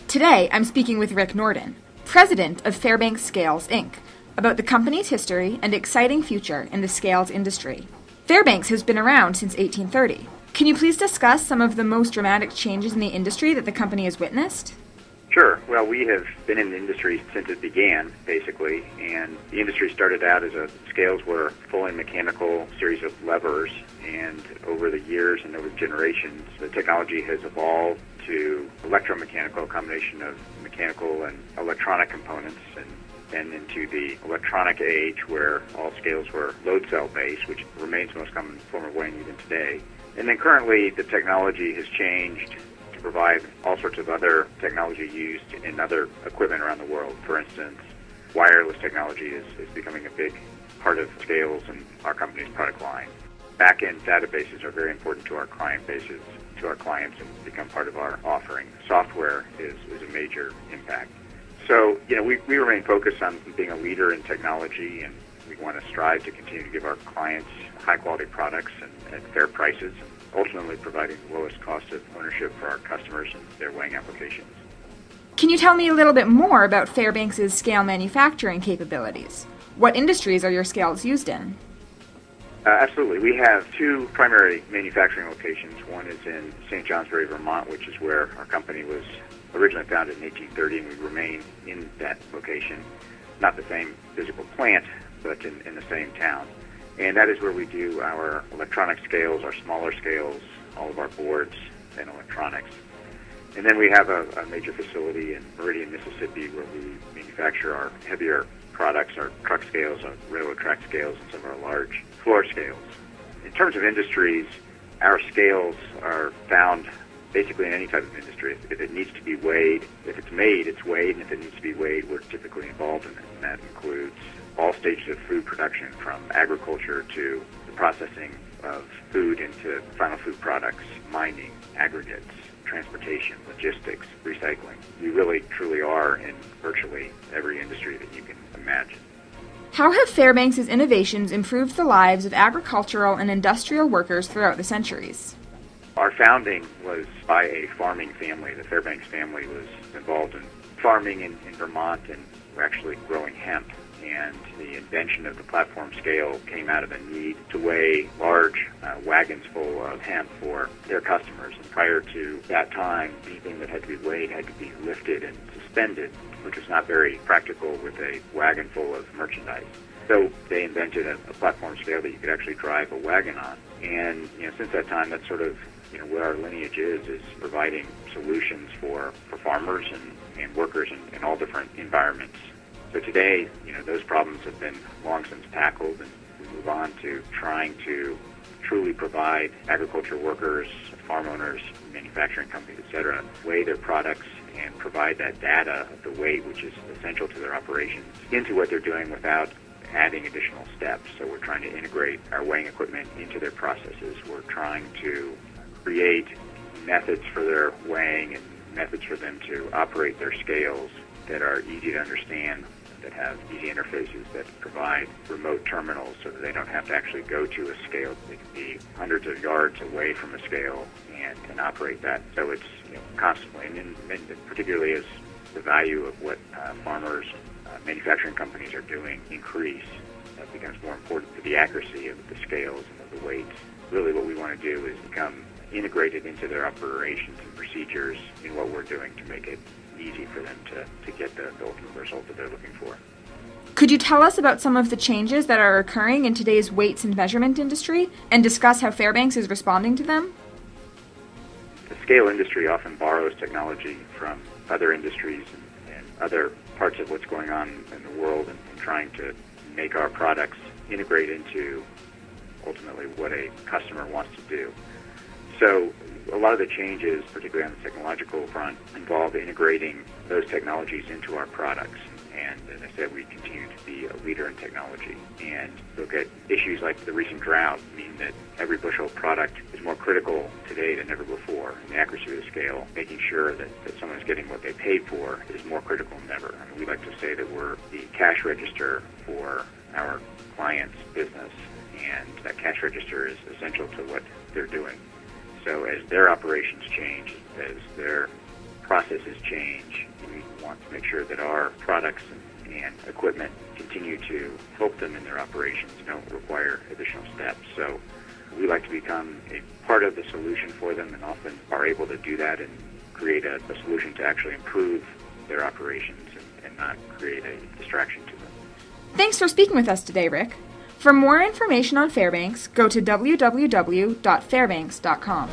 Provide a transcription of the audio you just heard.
Today, I'm speaking with Rick Norden, president of Fairbanks Scales Inc., about the company's history and exciting future in the scales industry. Fairbanks has been around since 1830. Can you please discuss some of the most dramatic changes in the industry that the company has witnessed? Sure. Well, we have been in the industry since it began, basically, and the industry started out as scales were fully mechanical series of levers, and over the years and over generations, the technology has evolved to electromechanical, a combination of mechanical and electronic components, and then into the electronic age where all scales were load cell based, which remains the most common form of weighing even today. And then currently the technology has changed to provide all sorts of other technology used in other equipment around the world. For instance, wireless technology is becoming a big part of scales and our company's product line. Back-end databases are very important to our client bases, to our clients, and become part of our offering. Software is a major impact. So, we remain focused on being a leader in technology, and we want to strive to continue to give our clients high-quality products and at fair prices, and ultimately providing the lowest cost of ownership for our customers and their weighing applications. Can you tell me a little bit more about Fairbanks' scale manufacturing capabilities? What industries are your scales used in? Absolutely. We have two primary manufacturing locations. One is in St. Johnsbury, Vermont, which is where our company was originally founded in 1830, and we remain in that location. Not the same physical plant, but in the same town. And that is where we do our electronic scales, our smaller scales, all of our boards and electronics. And then we have a major facility in Meridian, Mississippi, where we manufacture our heavier products, our truck scales, our railroad track scales, and some of our large floor scales. In terms of industries, our scales are found basically in any type of industry. If it needs to be weighed, if it's made, it's weighed, and if it needs to be weighed, we're typically involved in it. And that includes all stages of food production, from agriculture to the processing of food into final food products, mining, aggregates, transportation, logistics, recycling. We really, truly are in virtually every industry that you can imagine. How have Fairbanks' innovations improved the lives of agricultural and industrial workers throughout the centuries? Our founding was by a farming family. The Fairbanks family was involved in farming in Vermont, and we're actually growing hemp. And the invention of the platform scale came out of a need to weigh large wagons full of hemp for their customers. And prior to that time, anything that had to be weighed had to be lifted and suspended, which was not very practical with a wagon full of merchandise. So they invented a platform scale that you could actually drive a wagon on. And since that time, that's sort of where our lineage is providing solutions for farmers and workers in all different environments. So today, those problems have been long since tackled, and we move on to trying to truly provide agriculture workers, farm owners, manufacturing companies, etc., weigh their products and provide that data of the weight, which is essential to their operations, into what they're doing without adding additional steps. So we're trying to integrate our weighing equipment into their processes. We're trying to create methods for their weighing and methods for them to operate their scales that are easy to understand, that have easy interfaces, that provide remote terminals so that they don't have to actually go to a scale. They can be hundreds of yards away from a scale and can operate that. So it's constantly, and particularly as the value of what farmers, manufacturing companies are doing increase, it becomes more important for the accuracy of the scales and of the weights. Really what we want to do is become integrated into their operations and procedures in what we're doing to make it easy for them to get the ultimate result that they're looking for. Could you tell us about some of the changes that are occurring in today's weights and measurement industry and discuss how Fairbanks is responding to them? The scale industry often borrows technology from other industries and other parts of what's going on in the world and trying to make our products integrate into ultimately what a customer wants to do. So a lot of the changes, particularly on the technological front, involve integrating those technologies into our products. And as I said, we continue to be a leader in technology. And look at issues like the recent drought mean that every bushel product is more critical today than ever before. And the accuracy of the scale, making sure that someone is getting what they paid for, is more critical than ever. I mean, we like to say that we're the cash register for our clients' business, and that cash register is essential to what they're doing. So as their operations change, as their processes change, we want to make sure that our products and equipment continue to help them in their operations, don't require additional steps. So we like to become a part of the solution for them, and often are able to do that and create a solution to actually improve their operations and not create a distraction to them. Thanks for speaking with us today, Rick. For more information on Fairbanks, go to www.fairbanks.com.